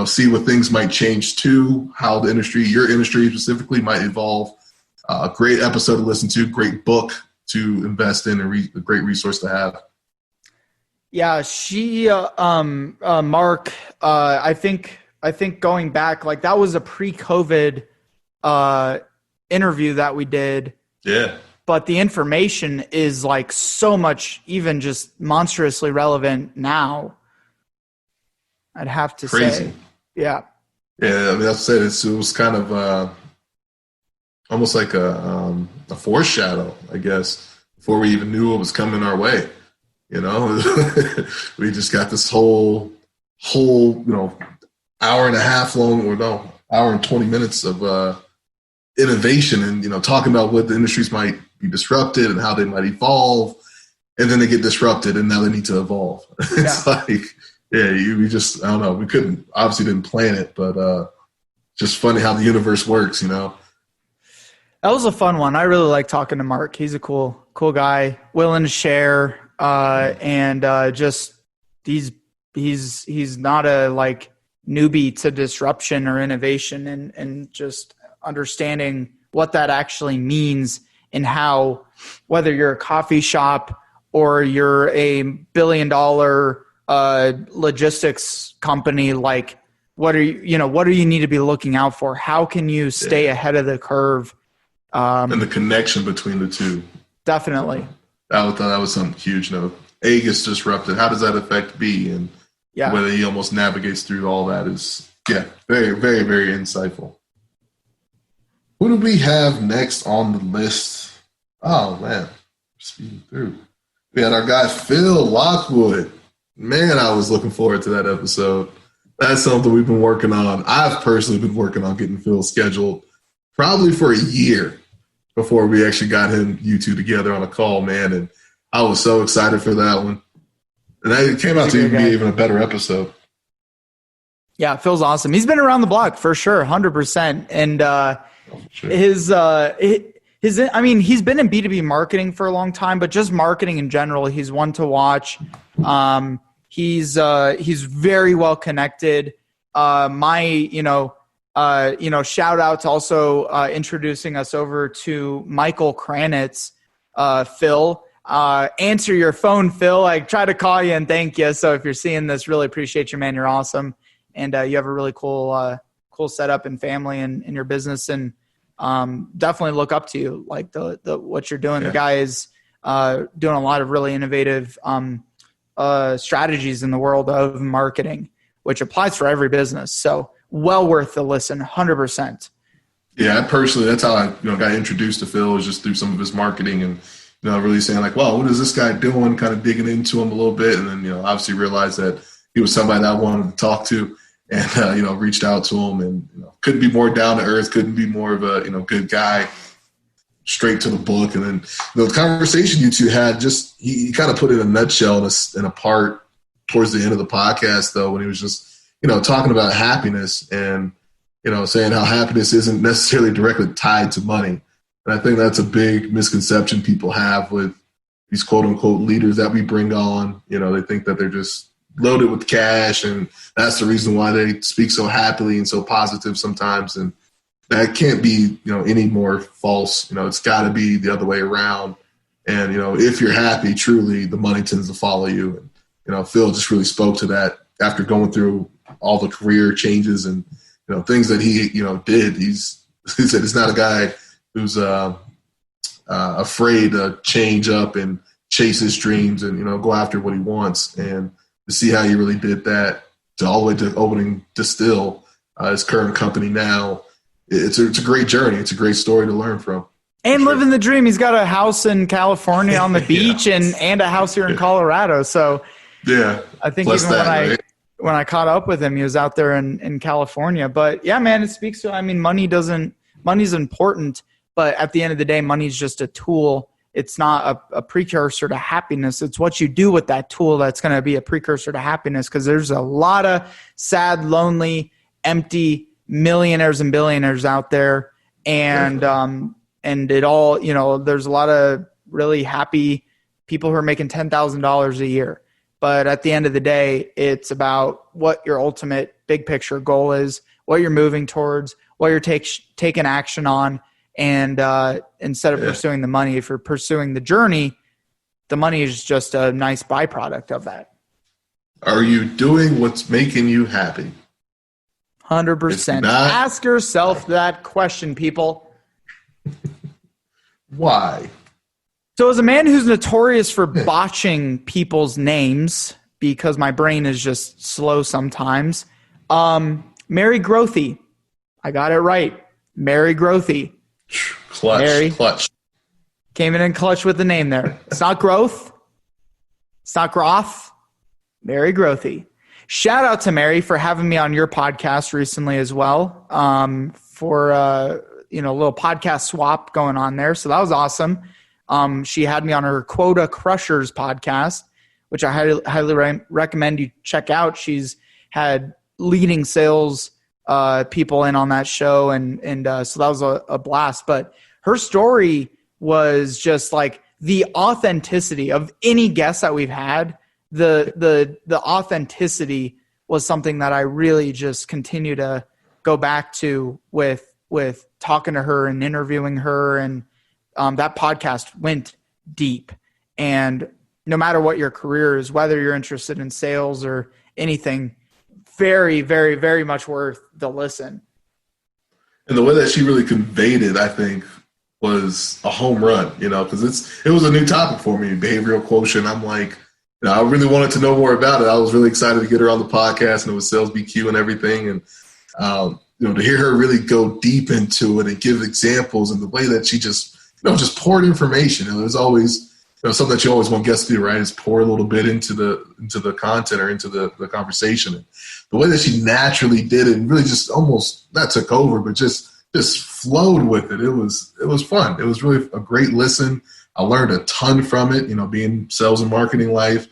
see what things might change to, how the industry, your industry specifically, might evolve. A great episode to listen to, great book to invest in, and a great resource to have. Yeah, she, Mark, I think going back, like that was a pre-COVID interview that we did. Yeah. But the information is like so much, even just monstrously relevant now. I'd have to say. Yeah. Yeah, I mean, that's it. It was kind of almost like a foreshadow, I guess, before we even knew what was coming our way. We just got this whole hour and a half long, or no, hour and 20 minutes of innovation and talking about what the industries might be disrupted and how they might evolve. And then they get disrupted and now they need to evolve. It's like, we just, I don't know. We obviously didn't plan it, but just funny how the universe works, you know? That was a fun one. I really like talking to Mark. He's a cool guy, willing to share, and just he's not a like newbie to disruption or innovation, and just understanding what that actually means and how, whether you're a coffee shop or you're a billion-dollar logistics company, like what do you need to be looking out for? How can you stay ahead of the curve? And the connection between the two. Definitely. I thought that was something huge. You know, A gets disrupted. How does that affect B? And whether he almost navigates through all that is, very, very, very insightful. Who do we have next on the list? Oh, man. Speeding through. We had our guy, Phil Lockwood. Man, I was looking forward to that episode. That's something we've been working on. I've personally been working on getting Phil scheduled probably for a year before we actually got you two together on a call, man. And I was so excited for that one. And it came out to be even a better episode. Yeah, Phil's awesome. He's been around the block for sure, 100%. And he's been in B2B marketing for a long time, but just marketing in general, he's one to watch. He's very well connected. Shout out to also introducing us over to Michael Kranitz, Phil. Answer your phone, Phil. I try to call you and thank you. So if you're seeing this, really appreciate you, man. You're awesome. And you have a really cool setup and family and your business. And definitely look up to you, like the what you're doing. Yeah. The guy is doing a lot of really innovative strategies in the world of marketing, which applies for every business. So well worth the listen, 100%. Yeah, personally, that's how I got introduced to Phil, was just through some of his marketing and really saying like, wow, what is this guy doing? Kind of digging into him a little bit, and then obviously realized that he was somebody that I wanted to talk to, and reached out to him, and couldn't be more down to earth, couldn't be more of a good guy, straight to the book. And then the conversation you two had, just he kind of put it in a nutshell in a part towards the end of the podcast, though, when he was just talking about happiness and saying how happiness isn't necessarily directly tied to money. And I think that's a big misconception people have with these quote unquote leaders that we bring on. They think that they're just loaded with cash, and that's the reason why they speak so happily and so positive sometimes. And that can't be, any more false. It's got to be the other way around. And, if you're happy, truly, the money tends to follow you. And, Phil just really spoke to that after going through all the career changes and, things that he, did. He said he's not a guy who's afraid to change up and chase his dreams and, go after what he wants. And to see how he really did that all the way to opening Distill, his current company now, it's a great journey. It's a great story to learn from. And living the dream. He's got a house in California on the beach and a house here in Colorado. So yeah, I think even when I caught up with him, he was out there in California. But yeah, man, it speaks to, money's important, but at the end of the day, money's just a tool. It's not a precursor to happiness. It's what you do with that tool that's going to be a precursor to happiness, because there's a lot of sad, lonely, empty millionaires and billionaires out there. And it all, there's a lot of really happy people who are making $10,000 a year. But at the end of the day, it's about what your ultimate big picture goal is, what you're moving towards, what you're taking action on. And instead of pursuing the money, if you're pursuing the journey, the money is just a nice byproduct of that. Are you doing what's making you happy? 100%. Ask yourself that question, people. Why? So as a man who's notorious for botching people's names, because my brain is just slow sometimes, Mary Grothy. I got it right. Mary Grothy. Clutch. Came in clutch with the name there. It's not growth. It's not Groth. Mary Grothy. Shout out to Mary for having me on your podcast recently as well, for a little podcast swap going on there. So that was awesome. She had me on her Quota Crushers podcast, which I highly recommend you check out. She's had leading sales people in on that show, and so that was a blast. But her story was just like the authenticity of any guest that we've had. The authenticity was something that I really just continue to go back to with talking to her and interviewing her, and that podcast went deep. And no matter what your career is, whether you're interested in sales or anything, very, very, very much worth the listen. And the way that she really conveyed it, I think, was a home run, because it was a new topic for me, behavioral quotient. I'm like, I really wanted to know more about it. I was really excited to get her on the podcast, and it was Sales BQ and everything. And, to hear her really go deep into it and give examples, and the way that she just poured information. And there's always, something that you always want guests to do, right? Is pour a little bit into the content or into the conversation. And the way that she naturally did it and really just almost not took over, but just flowed with it. It was fun. It was really a great listen. I learned a ton from it, being sales and marketing life.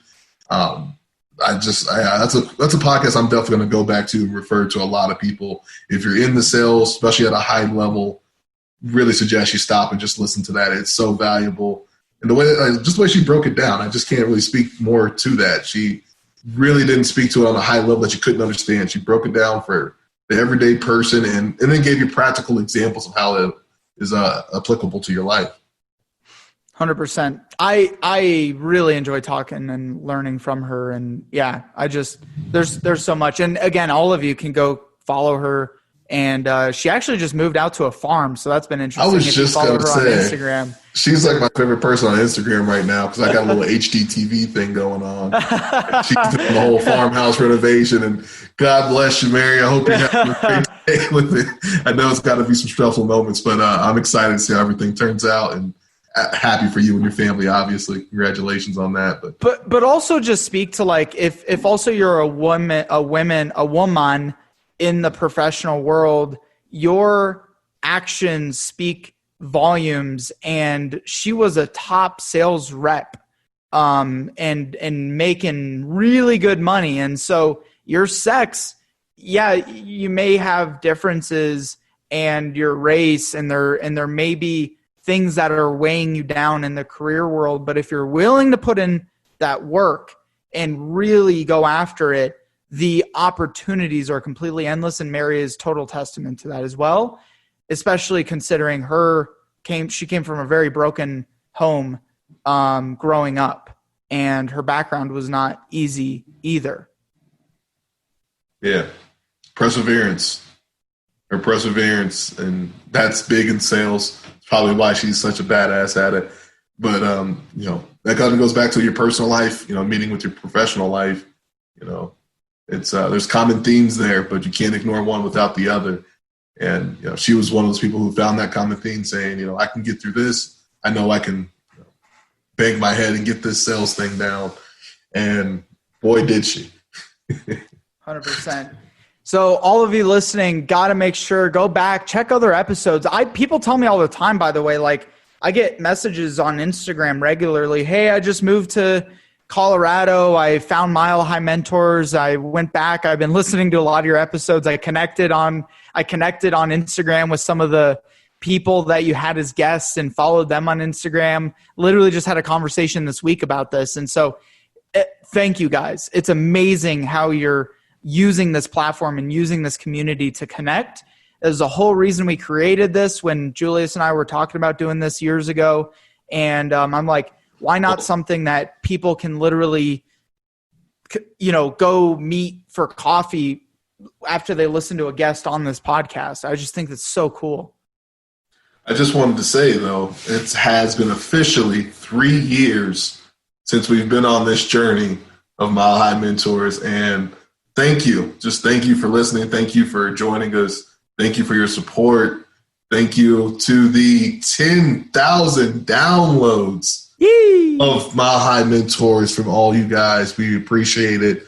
That's a podcast I'm definitely going to go back to and refer to a lot of people. If you're in the sales, especially at a high level, really suggest you stop and just listen to that. It's so valuable. And the way she broke it down, I just can't really speak more to that. She really didn't speak to it on a high level that you couldn't understand. She broke it down for the everyday person and then gave you practical examples of how it is applicable to your life. 100%. I really enjoy talking and learning from her, and yeah, there's so much. And again, all of you can go follow her. And she actually just moved out to a farm, so that's been interesting. I was just going to say, on Instagram. She's like my favorite person on Instagram right now because I got a little HDTV thing going on. She's doing the whole farmhouse renovation, and God bless you, Mary. I hope you have a great day with it. I know it's got to be some stressful moments, but I'm excited to see how everything turns out, and happy for you and your family, obviously. Congratulations on that. But also just speak to, like, if also you're a woman in the professional world, your actions speak volumes. And she was a top sales rep, and making really good money. And so your sex, yeah, you may have differences, and your race, and there may be things that are weighing you down in the career world. But if you're willing to put in that work and really go after it, the opportunities are completely endless. And Mary is total testament to that as well, especially considering she came from a very broken home growing up, and her background was not easy either. Yeah. Perseverance, and that's big in sales. It's probably why she's such a badass at it. But, that kind of goes back to your personal life, meeting with your professional life. It's there's common themes there, but you can't ignore one without the other. And she was one of those people who found that common theme, saying, I can get through this. I know I can bang my head and get this sales thing down. And boy, did she. 100%. So all of you listening, got to make sure, go back, check other episodes. People tell me all the time, by the way, like, I get messages on Instagram regularly. Hey, I just moved to Colorado. I found Mile High Mentors. I went back. I've been listening to a lot of your episodes. I connected on Instagram with some of the people that you had as guests and followed them on Instagram. Literally just had a conversation this week about this. And so thank you guys. It's amazing how you're using this platform and using this community to connect. There's a whole reason we created this when Julius and I were talking about doing this years ago. And I'm like, why not something that people can literally, go meet for coffee after they listen to a guest on this podcast? I just think that's so cool. I just wanted to say, though, it has been officially 3 years since we've been on this journey of Mile High Mentors. And thank you. Just thank you for listening. Thank you for joining us. Thank you for your support. Thank you to the 10,000 downloads of Mile High Mentors from all you guys. We appreciate it.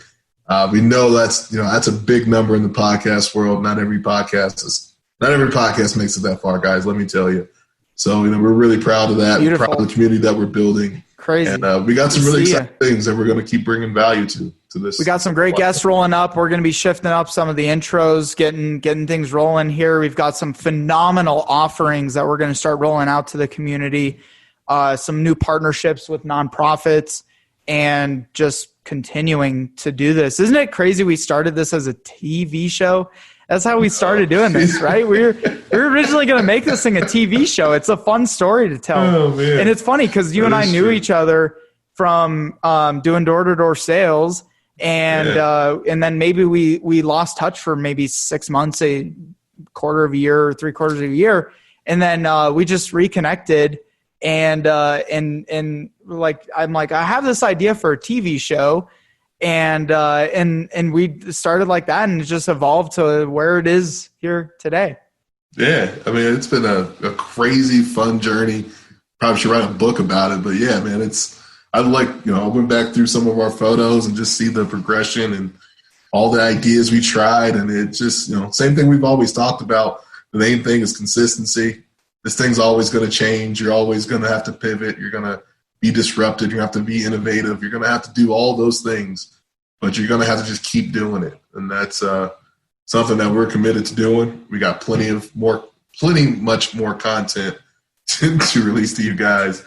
We know that's a big number in the podcast world. Not every podcast makes it that far, guys. Let me tell you. So, we're really proud of that. Beautiful. Proud of the community that we're building. Crazy. And we got some really exciting things that we're going to keep bringing value to this. We got some great guests rolling up. We're going to be shifting up some of the intros, getting things rolling here. We've got some phenomenal offerings that we're going to start rolling out to the community. Some new partnerships with nonprofits, and just continuing to do this. Isn't it crazy we started this as a TV show? That's how we started doing this, right? We were originally going to make this thing a TV show. It's a fun story to tell. Oh, man. And it's funny because you and I knew each other from doing door-to-door sales. And then maybe we lost touch for maybe 6 months, a quarter of a year, or 3/4 of a year. And then we just reconnected. And like, I'm like, I have this idea for a TV show, and we started like that, and it just evolved to where it is here today. Yeah. I mean, it's been a crazy fun journey. Probably should write a book about it, but yeah, man, I went back through some of our photos and just see the progression and all the ideas we tried. And it just, same thing we've always talked about. The main thing is consistency. This thing's always going to change. You're always going to have to pivot. You're going to be disrupted. You're going to have to be innovative. You're going to have to do all those things, but you're going to have to just keep doing it. And that's something that we're committed to doing. We got plenty much more content to release to you guys.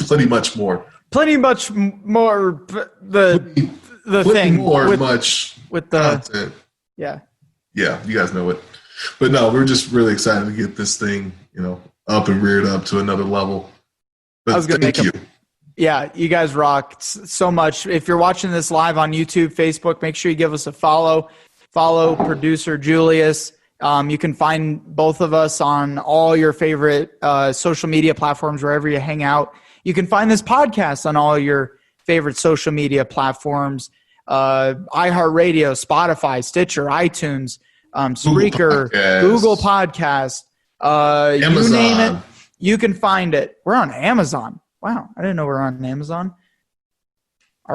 Plenty much more. Plenty much more. The thing more with the content. Yeah, you guys know it. But no, we're just really excited to get this thing, up and reared up to another level. But I was going to make you. Yeah, you guys rock so much. If you're watching this live on YouTube, Facebook, make sure you give us a follow. Follow producer Julius. You can find both of us on all your favorite social media platforms, wherever you hang out. You can find this podcast on all your favorite social media platforms, iHeartRadio, Spotify, Stitcher, iTunes, Spreaker, Google Podcast, you name it, you can find it. We're on Amazon. Wow, I didn't know we were on Amazon.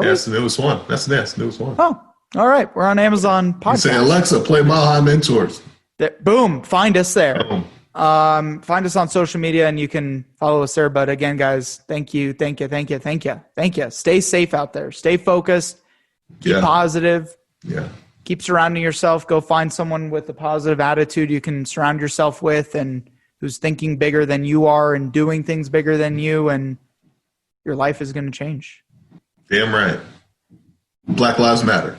Yes, the newest one. That's the newest one. Oh, all right. We're on Amazon Podcast. You say, Alexa, play Mile High Mentors. Boom, find us there. Boom. Find us on social media, and you can follow us there. But again, guys, thank you. Stay safe out there. Stay focused. Keep positive. Yeah. Keep surrounding yourself. Go find someone with a positive attitude you can surround yourself with, and who's thinking bigger than you are and doing things bigger than you, and your life is going to change. Damn right. Black Lives Matter.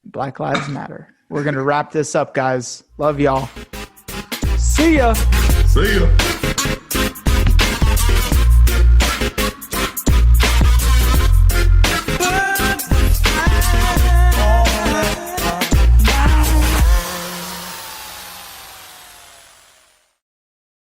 Black Lives Matter. We're going to wrap this up, guys. Love y'all. See ya. See ya.